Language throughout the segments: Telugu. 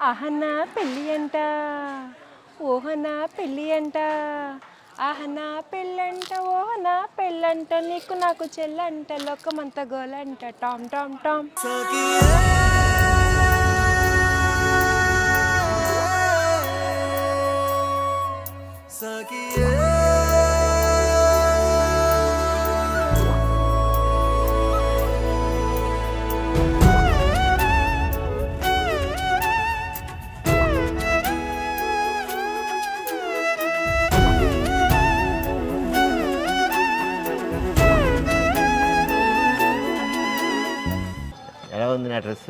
ఆహనా పెళ్ళి అంట, ఓహనా పెళ్ళి అంట, ఆహనా పెళ్ళంట, ఓహనా పెళ్ళంట, నీకు నాకు చెల్లంట, లోకమంతా గోలంట, టామ్ టామ్ టామ్. ఎలా ఉంది నా డ్రెస్?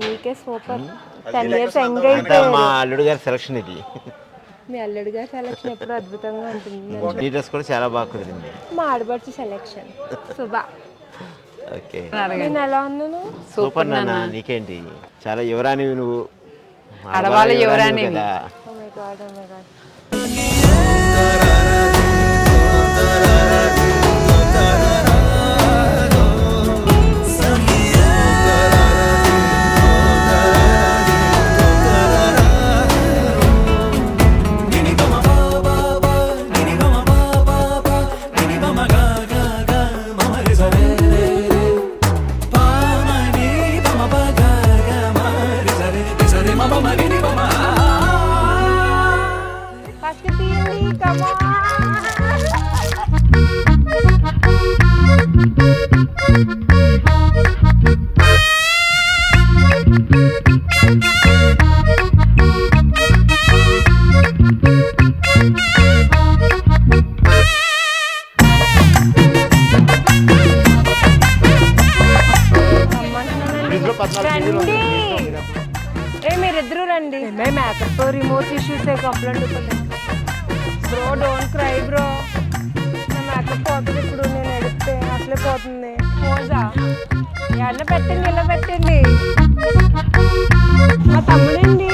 నీకే సూపర్. 10 years యంగ్ అయితే మా అల్లుడు గారి సెలక్షన్ ఇది. మీ అల్లుడు గారి సెలక్షన్ ఎప్పుడు అద్భుతంగా ఉంటుంది. ఈ డ్రెస్ కూడా చాలా బాగా కుదిరింది. మా ఆడబడుచు సెలక్షన్ శుభ. ఓకే, నేను ఎలా ఉన్నాను? సూపర్ నాన్న. నీకేంటి, చాలా యువరానివి నువ్వు, ఆడవాళ్ళ యువరాణి కదా. Oh my God, oh my God. Come on. రండి, మీరిద్దరూ రండి. Makeup remote issues complaint. Bro don't cry bro, నా మేకప్ పోతుంది ఇప్పుడు, నేను ఎడితే అసలే పోతుంది. పోజా ఎన్న పెట్టండి, ఇలా పెట్టండి. మా తమ్ముడండి,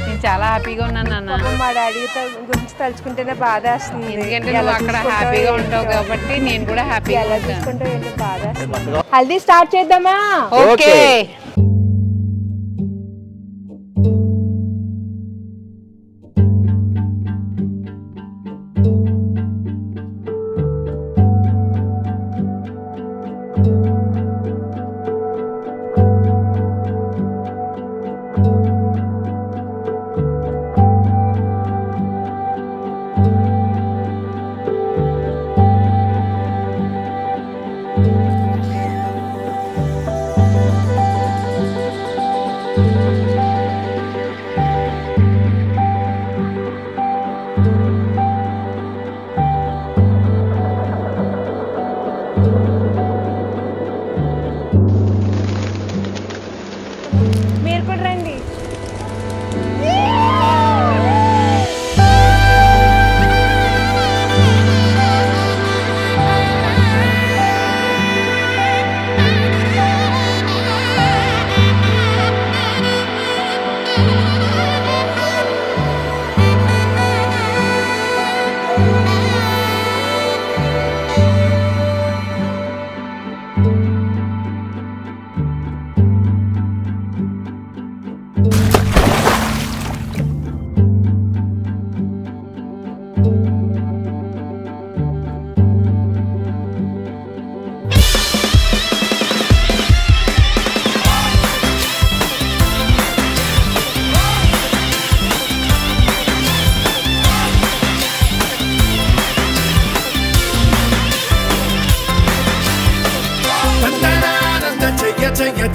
నేను చాలా హ్యాపీగా ఉన్నాను నాన్న. మా డాడీ గురించి తలుచుకుంటేనే బాధ వస్తుంది. ఎందుకంటే నువ్వు అక్కడ హ్యాపీగా ఉంటావు కాబట్టి నేను కూడా హ్యాపీగా ఎలా చూసుకుంటావు ఏంటి బాధ వస్తుంది. హల్దీ స్టార్ట్ చేద్దామా? ఓకే. మీరు కూడా రండి.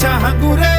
Jahangure